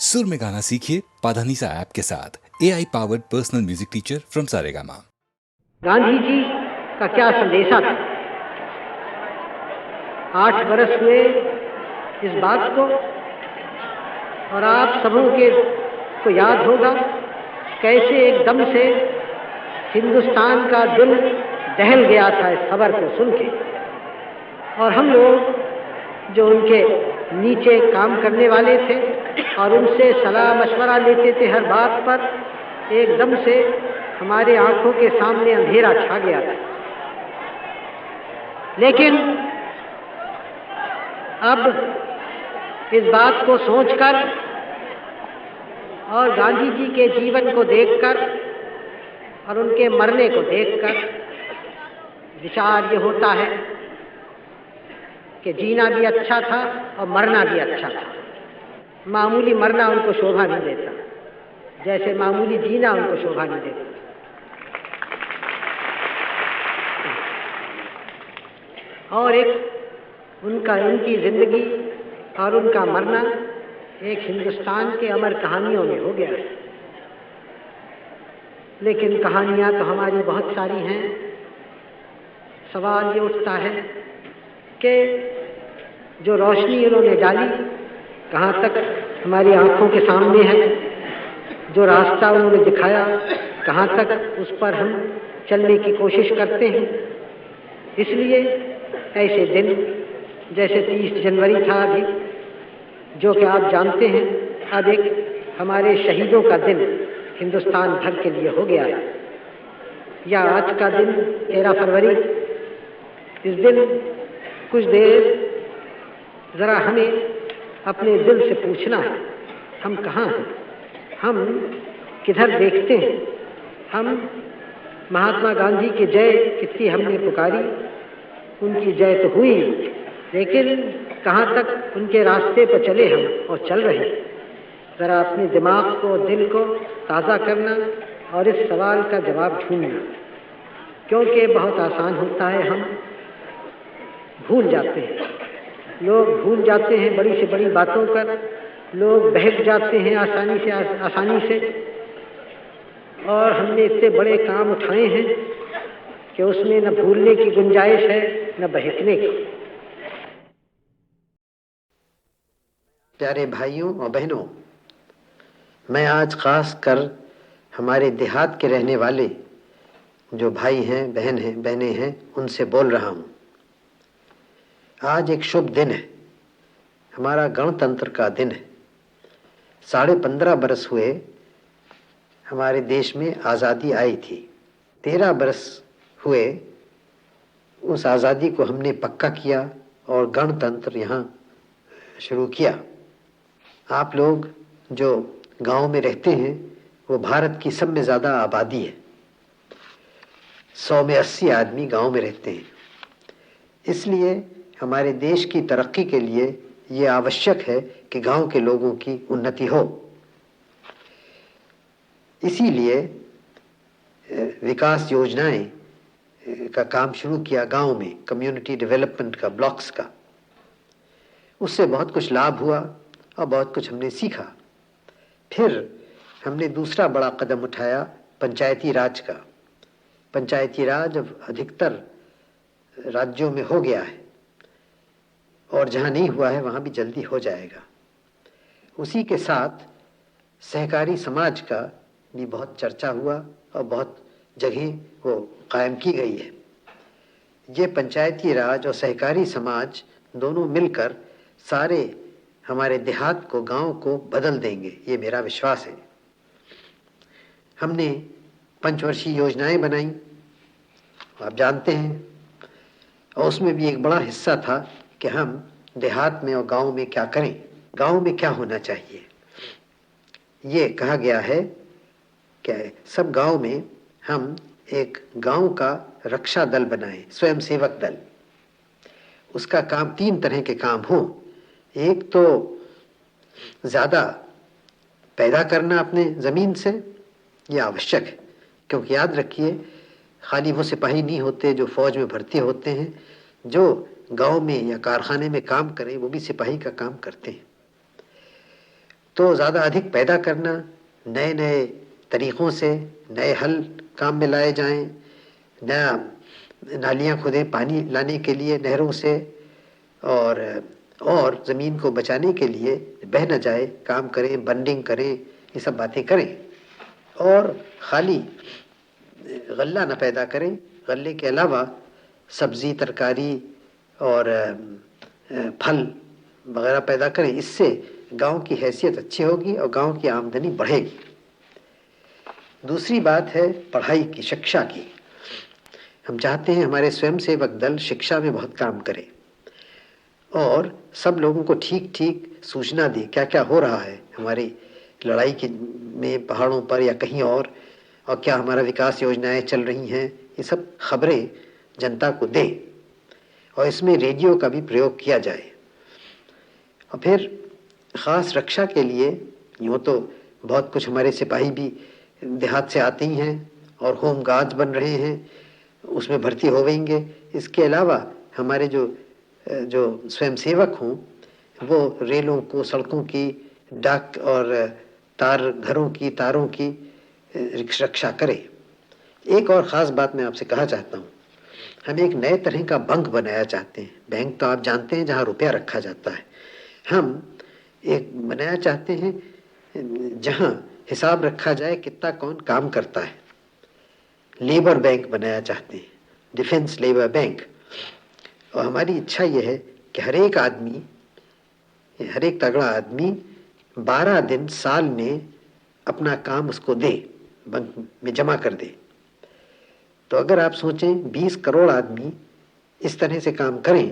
सुर में गाना सीखिए पाधानीसा ऐप के साथ AI powered personal music teacher from Saregama. Gandhi ji का क्या संदेशा था। 8 बरस हुए इस बात को, और आप सबों के को याद होगा कैसे एकदम से हिंदुस्तान का दिल दहल गया था इस खबर को सुन के। और हम लोग जो उनके नीचे काम करने वाले थे और उनसे सलाह मशवरा लेते थे हर बात पर, एकदम से हमारे आंखों के सामने अंधेरा छा गया था। लेकिन अब इस बात को सोचकर और गांधी जी के जीवन को देखकर और उनके मरने को देखकर विचार ये होता है कि जीना भी अच्छा था और मरना भी अच्छा था। मामूली मरना उनको शोभा नहीं देता, जैसे मामूली जीना उनको शोभा नहीं देता। और एक उनकी जिंदगी और उनका मरना एक हिंदुस्तान के अमर कहानियों में हो गया। लेकिन कहानियाँ तो हमारी बहुत सारी हैं। सवाल ये उठता है कि जो रोशनी उन्होंने डाली कहाँ तक हमारी आंखों के सामने है, जो रास्ता उन्होंने दिखाया कहाँ तक उस पर हम चलने की कोशिश करते हैं। इसलिए ऐसे दिन जैसे 30 जनवरी था अभी, जो कि आप जानते हैं अब एक हमारे शहीदों का दिन हिंदुस्तान भर के लिए हो गया है। या आज का दिन 13 फरवरी, इस दिन कुछ देर ज़रा हमें अपने दिल से पूछना है, हम कहाँ हैं, हम किधर देखते हैं। हम महात्मा गांधी की जय कितनी हमने पुकारी, उनकी जय तो हुई, लेकिन कहाँ तक उनके रास्ते पर चले हम और चल रहे हैं। ज़रा अपने दिमाग को, दिल को ताज़ा करना और इस सवाल का जवाब ढूंढना, क्योंकि बहुत आसान होता है, हम भूल जाते हैं। लोग भूल जाते हैं बड़ी से बड़ी बातों पर, लोग बहक जाते हैं आसानी से। और हमने इतने बड़े काम उठाए हैं कि उसमें न भूलने की गुंजाइश है न बहकने की। प्यारे भाइयों और बहनों, मैं आज खास कर हमारे देहात के रहने वाले जो भाई हैं, बहनें हैं, उनसे बोल रहा हूँ। आज एक शुभ दिन है, हमारा गणतंत्र का दिन है। 15.5 बरस हुए हमारे देश में आज़ादी आई थी। 13 बरस हुए उस आज़ादी को हमने पक्का किया और गणतंत्र यहाँ शुरू किया। आप लोग जो गांव में रहते हैं वो भारत की सब में ज़्यादा आबादी है। 100 में 80 आदमी गांव में रहते हैं। इसलिए हमारे देश की तरक्की के लिए ये आवश्यक है कि गांव के लोगों की उन्नति हो। इसीलिए विकास योजनाएं का काम शुरू किया गांव में, कम्युनिटी डेवलपमेंट का, ब्लॉक्स का। उससे बहुत कुछ लाभ हुआ और बहुत कुछ हमने सीखा। फिर हमने दूसरा बड़ा कदम उठाया, पंचायती राज का। पंचायती राज अब अधिकतर राज्यों में हो गया है और जहाँ नहीं हुआ है वहाँ भी जल्दी हो जाएगा। उसी के साथ सहकारी समाज का भी बहुत चर्चा हुआ और बहुत जगह वो कायम की गई है। ये पंचायती राज और सहकारी समाज दोनों मिलकर सारे हमारे देहात को, गांव को बदल देंगे, ये मेरा विश्वास है। हमने पंचवर्षीय योजनाएं बनाई, आप जानते हैं, और उसमें भी एक बड़ा हिस्सा था कि हम देहात में और गांव में क्या करें, गांव में क्या होना चाहिए। ये कहा गया है कि सब गांव में हम एक गांव का रक्षा दल बनाएं, स्वयं सेवक दल। उसका काम 3 तरह के काम हो। एक तो ज़्यादा पैदा करना अपने ज़मीन से, ये आवश्यक है, क्योंकि याद रखिए खाली वो सिपाही नहीं होते जो फौज में भर्ती होते हैं, जो गांव में या कारखाने में काम करें वो भी सिपाही का काम करते हैं। तो ज़्यादा अधिक पैदा करना, नए नए तरीक़ों से नए हल काम में लाए जाएं, नया नालियाँ खोदें पानी लाने के लिए नहरों से, और ज़मीन को बचाने के लिए बह न जाए काम करें, बंडिंग करें, ये सब बातें करें। और खाली गल्ला न पैदा करें, गल्ले के अलावा सब्ज़ी, तरकारी और फल वगैरह पैदा करें। इससे गांव की हैसियत अच्छी होगी और गांव की आमदनी बढ़ेगी। दूसरी बात है पढ़ाई की, शिक्षा की। हम चाहते हैं हमारे स्वयंसेवक दल शिक्षा में बहुत काम करे और सब लोगों को ठीक ठीक सूचना दे क्या क्या हो रहा है हमारी लड़ाई के में पहाड़ों पर या कहीं और क्या हमारा विकास योजनाएं चल रही हैं, ये सब खबरें जनता को दे। और इसमें रेडियो का भी प्रयोग किया जाए। और फिर ख़ास रक्षा के लिए यूँ तो बहुत कुछ हमारे सिपाही भी देहात से आते ही हैं और होम गार्ड्स बन रहे हैं, उसमें भर्ती होवेंगे। इसके अलावा हमारे जो स्वयंसेवक हों वो रेलों को, सड़कों की, डाक और तार घरों की, तारों की रक्षा करे। एक और ख़ास बात मैं आपसे कहा चाहता हूँ, हम एक नए तरह का बैंक बनाया चाहते हैं। बैंक तो आप जानते हैं जहाँ रुपया रखा जाता है, हम एक बनाया चाहते हैं जहाँ हिसाब रखा जाए कितना कौन काम करता है। लेबर बैंक बनाया चाहते हैं, डिफेंस लेबर बैंक। और हमारी इच्छा यह है कि हर एक आदमी, हर एक तगड़ा आदमी 12 दिन साल में अपना काम उसको दे, बैंक में जमा कर दे। तो अगर आप सोचें 20 करोड़ आदमी इस तरह से काम करें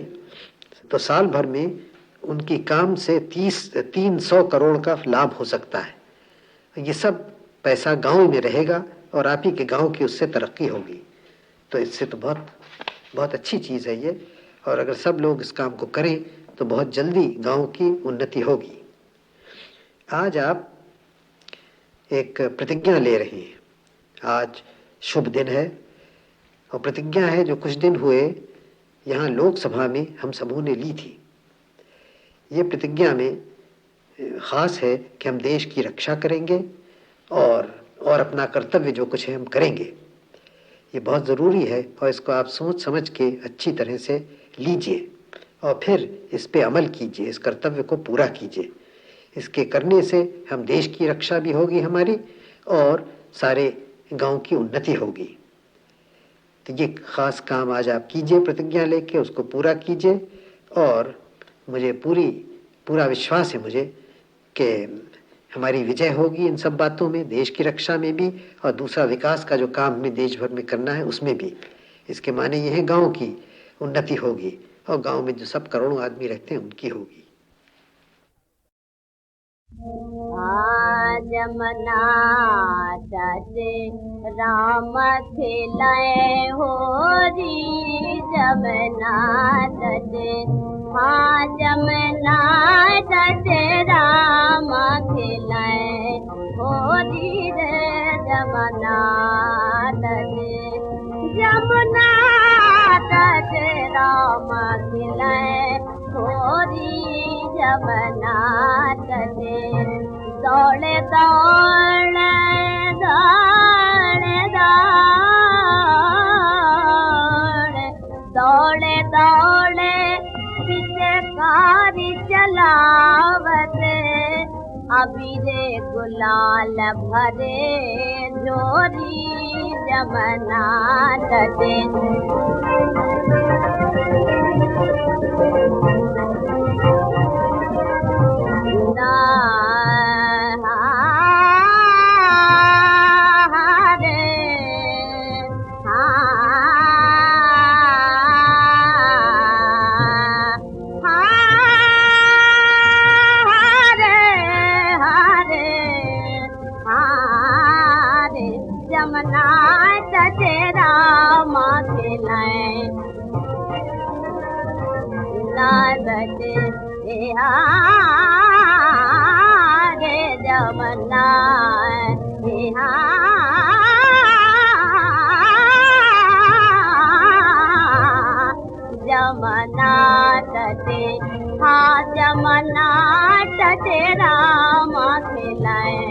तो साल भर में उनकी काम से 300 करोड़ का लाभ हो सकता है। ये सब पैसा गांव में रहेगा और आप ही के गांव की उससे तरक्की होगी। तो इससे तो बहुत बहुत अच्छी चीज़ है ये। और अगर सब लोग इस काम को करें तो बहुत जल्दी गांव की उन्नति होगी। आज आप एक प्रतिज्ञा ले रहे हैं, आज शुभ दिन है और प्रतिज्ञा है जो कुछ दिन हुए यहाँ लोकसभा में हम सबों ने ली थी। ये प्रतिज्ञा में ख़ास है कि हम देश की रक्षा करेंगे और अपना कर्तव्य जो कुछ है हम करेंगे। ये बहुत ज़रूरी है और इसको आप सोच समझ के अच्छी तरह से लीजिए और फिर इस पे अमल कीजिए, इस कर्तव्य को पूरा कीजिए। इसके करने से हम देश की रक्षा भी होगी हमारी और सारे गांव की उन्नति होगी। तो ये ख़ास काम आज आप कीजिए, प्रतिज्ञा लेके उसको पूरा कीजिए। और मुझे पूरा विश्वास है मुझे कि हमारी विजय होगी इन सब बातों में, देश की रक्षा में भी और दूसरा विकास का जो काम हमें देश भर में करना है उसमें भी। इसके माने ये है गांव की उन्नति होगी और गांव में जो सब करोड़ों आदमी रहते हैं उनकी होगी। जमना तटे राम खिलाए हो री जमना तटे, हाँ जमना तटे राम खिलाए हो री रे जमना तटे, जमना तटे राम खिलाए हो री जमना तटे, दौड़े दौड़े दौड़े दौड़े दौड़े दौड़े पिचकारी चलावते, अभी रे गुलाल भरे जोरी जमना तटे। जमना तटे राम खिलाए नादते रे जमना जमना तटे, हाँ जमना तटे तटे राम खिलाए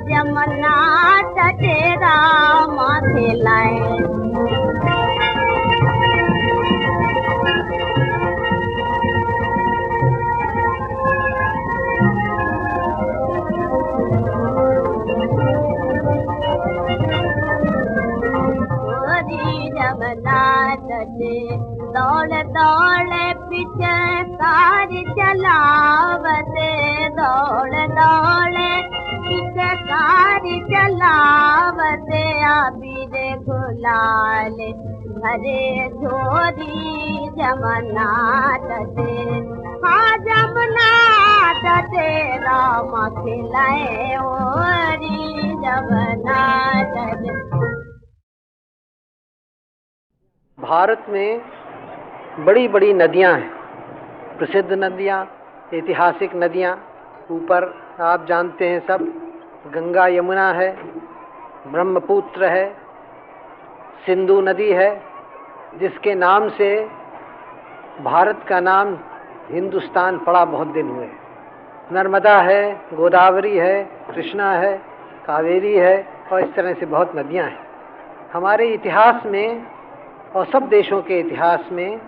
जमुना तटे राम खिलाए जमुना तटे दौड़ दौड़ पीछे कार चलावते दौड़ दौड़ पीछे कार चलावते आबिर गुलाल भरे झोरी जमुना तटे हाँ जमुना तटे राम खिलाए ओरी जमुना तटे। भारत में बड़ी बड़ी नदियां हैं, प्रसिद्ध नदियां, ऐतिहासिक नदियां। ऊपर आप जानते हैं सब, गंगा यमुना है, ब्रह्मपुत्र है, सिंधु नदी है, जिसके नाम से भारत का नाम हिंदुस्तान पड़ा बहुत दिन हुए। नर्मदा है, गोदावरी है, कृष्णा है, कावेरी है और इस तरह से बहुत नदियां हैं। हमारे इतिहास में और सब देशों के इतिहास में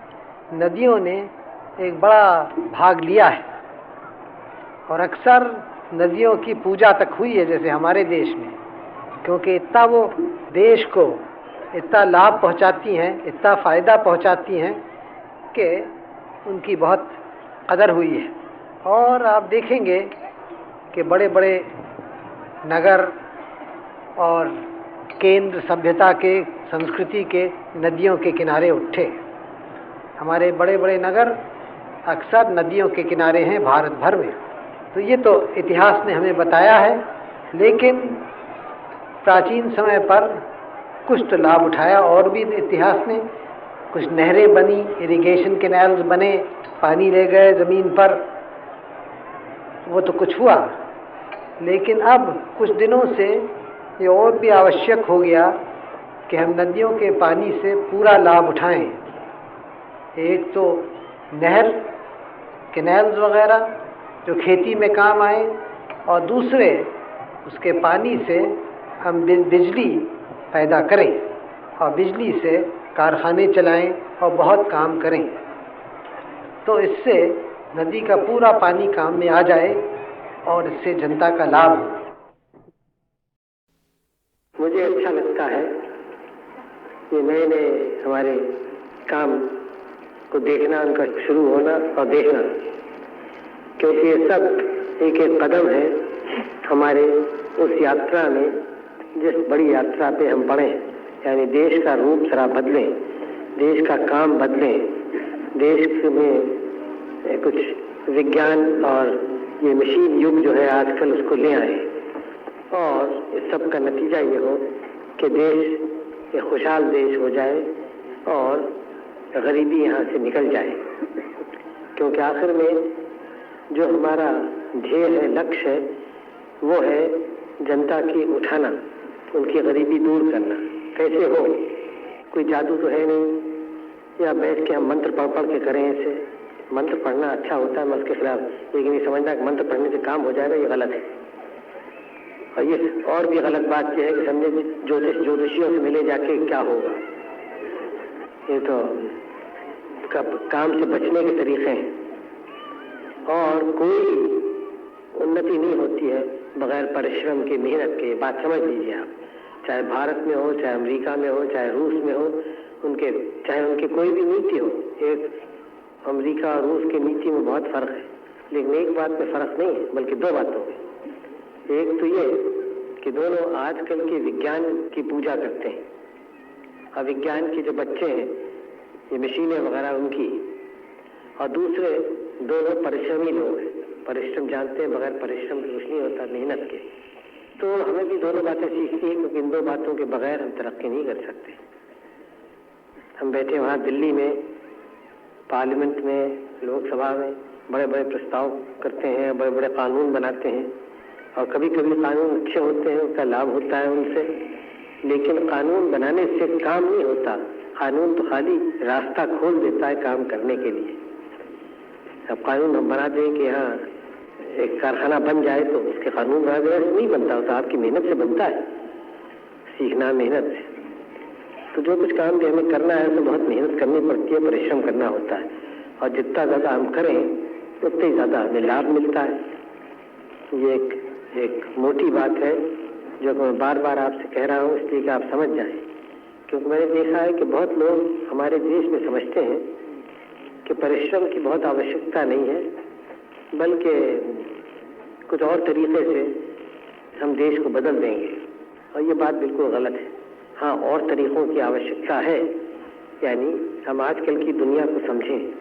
नदियों ने एक बड़ा भाग लिया है और अक्सर नदियों की पूजा तक हुई है, jैसे हमारे देश में, क्योंकि इतना वो देश को इतना लाभ पहुंचाती हैं, इतना फ़ायदा पहुंचाती हैं कि उनकी बहुत कदर हुई है। और आप देखेंगे कि बड़े बड़े नगर और केंद्र सभ्यता के, संस्कृति के नदियों के किनारे उठे। हमारे बड़े बड़े नगर अक्सर नदियों के किनारे हैं भारत भर में। तो ये तो इतिहास ने हमें बताया है, लेकिन प्राचीन समय पर कुछ तो लाभ उठाया और भी इतिहास ने। कुछ नहरें बनी, इरिगेशन कैनाल्स बने, पानी ले गए ज़मीन पर, वो तो कुछ हुआ। लेकिन अब कुछ दिनों से ये और भी आवश्यक हो गया कि हम नदियों के पानी से पूरा लाभ उठाएं। एक तो नहर, कैनाल्स वगैरह जो खेती में काम आए, और दूसरे उसके पानी से हम बिजली पैदा करें और बिजली से कारखाने चलाएं और बहुत काम करें, तो इससे नदी का पूरा पानी काम में आ जाए और इससे जनता का लाभ हो। मुझे अच्छा लगता है ये नए नए हमारे काम को देखना, उनका शुरू होना और देखना, क्योंकि ये सब एक एक कदम है हमारे उस यात्रा में, जिस बड़ी यात्रा पे हम बढ़े। यानी देश का रूप जरा बदलें, देश का काम बदलें, देश में कुछ विज्ञान और ये मशीन युग जो है आजकल उसको ले आए, और इस सब का नतीजा ये हो कि देश एक खुशहाल देश हो जाए और गरीबी यहाँ से निकल जाए। क्योंकि आखिर में जो हमारा ध्येय है, लक्ष्य है, वो है जनता की उठाना, उनकी गरीबी दूर करना। कैसे हो? कोई जादू तो है नहीं या बैठ के हम मंत्र पढ़ के करें ऐसे। मंत्र पढ़ना अच्छा होता है, मैं उसके खिलाफ, लेकिन ये समझना कि मंत्र पढ़ने से काम हो जाएगा, ये गलत है। और ये और भी गलत बात यह है कि समझे ज्योतिषियों से मिले जाके क्या होगा। ये तो काम से बचने के तरीके हैं, और कोई उन्नति नहीं होती है बगैर परिश्रम के, मेहनत के। बात समझ लीजिए आप, चाहे भारत में हो, चाहे अमेरिका में हो, चाहे रूस में हो, चाहे उनकी कोई भी नीति हो। एक अमेरिका और रूस की नीति में बहुत फर्क है, लेकिन एक बात में फर्क नहीं है, बल्कि दो बातों में। एक तो ये कि दोनों आजकल के विज्ञान की पूजा करते हैं, और विज्ञान के जो बच्चे हैं, ये मशीनें वगैरह उनकी, और दूसरे दोनों परिश्रमी लोग हैं। परिश्रम जानते हैं, बगैर परिश्रम कुछ नहीं होता, मेहनत के। तो हमें भी दोनों बातें सीखनी है, क्योंकि इन दो बातों के बगैर हम तरक्की नहीं कर सकते। हम बैठे वहाँ दिल्ली में, पार्लियामेंट में, लोकसभा में बड़े बड़े प्रस्ताव करते हैं, बड़े बड़े कानून बनाते हैं, और कभी कभी कानून अच्छे होते हैं, उसका लाभ होता है उनसे, लेकिन कानून बनाने से काम नहीं होता। कानून तो खाली रास्ता खोल देता है काम करने के लिए। अब कानून हम बना दें कि यहाँ एक कारखाना बन जाए तो उसके कानून बना देने से नहीं बनता, होता आपकी मेहनत से बनता है, सीखना मेहनत से। तो जो कुछ काम भी हमें करना है तो बहुत मेहनत करनी पड़ती है, परिश्रम करना होता है, और जितना ज़्यादा हम करें उतना ही ज़्यादा हमें लाभ मिलता है। ये एक मोटी बात है जो मैं बार बार आपसे कह रहा हूँ, इसलिए कि आप समझ जाएं, क्योंकि मैंने देखा है कि बहुत लोग हमारे देश में समझते हैं कि परिश्रम की बहुत आवश्यकता नहीं है, बल्कि कुछ और तरीके से हम देश को बदल देंगे, और ये बात बिल्कुल गलत है। हाँ, और तरीकों की आवश्यकता है, यानी हम आजकल की दुनिया को समझें।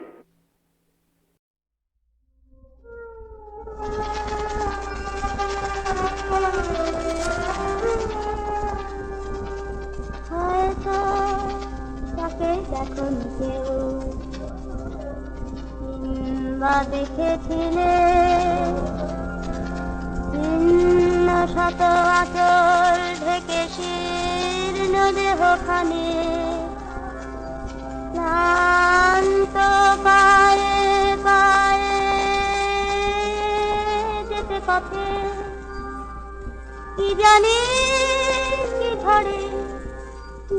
দেখেছিলে ভিন্ন শত আচল ঢেকে শীর্ণ দেহখানে ক্লান্ত পায়ে পায়ে যেতে পথে কি জানি কি ঝড়ে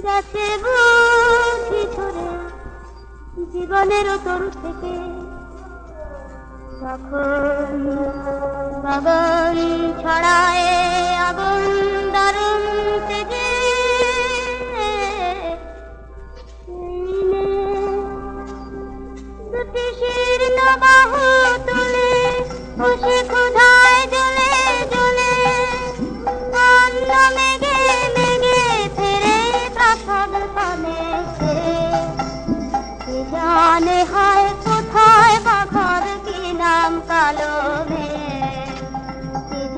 গেছে বুঝি ঝরে জীবনের তরু থেকে। তখন গগন ছড়ায় আগুন দারুণ তেজে, দুটি শীর্ণ বাহু তুলে বসে ক্ষুধায় জ্বলে জ্বলে অন্ন মেঘে মেঘে ফেরে প্রাসাদ পানে সে। জানে হয় কোথায় বাঘর কি নাম কালো মেঘ,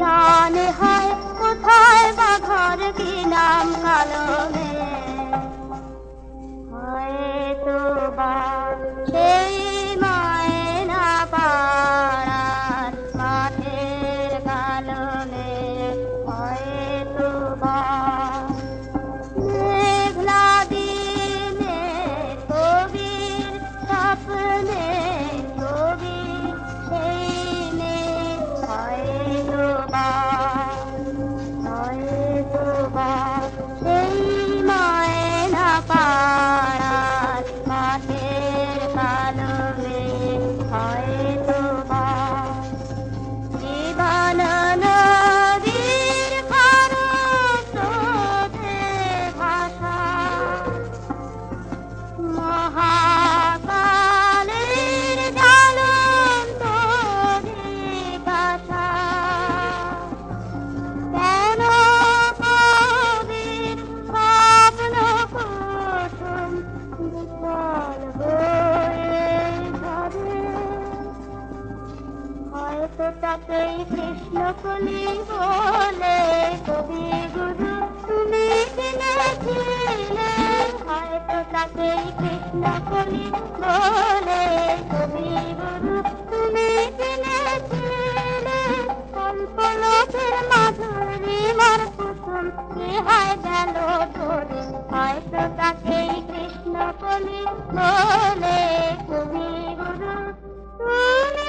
জানে হয় কোথায় বাঘর কি নাম কালো মেঘ। হয়তো বা সেই ময়না পাড়ার মাঠের কালো মেঘ, হয়তো বা মেঘলা দিনে কবির স্বপ্নে ছবি সেই মেঘ, হয়তো বা সেই ময়না পাড়ার মাঠের কালো মেঘ, হয়তো বা জীবন নদীর খরস্রোতে ভাষা মহাকালের জ্বলন্ত জিজ্ঞাসা। কেন কবির স্বপ্ন কুসুম বিফল হয়ে ঝরে, হয়তো তাকেই কৃষ্ণকলি বলে কবি গুরু তুমি কিনেছিলে, হয়তো তাকেই কৃষ্ণকলি বলে কবি গুরু তুমি কিনেছিলে। কল্পলোকের মাধুরী মার কুসুম কি হয় গেল ধরে, হয়তো তাকেই কৃষ্ণকলি বলে কবি গুরু তুমি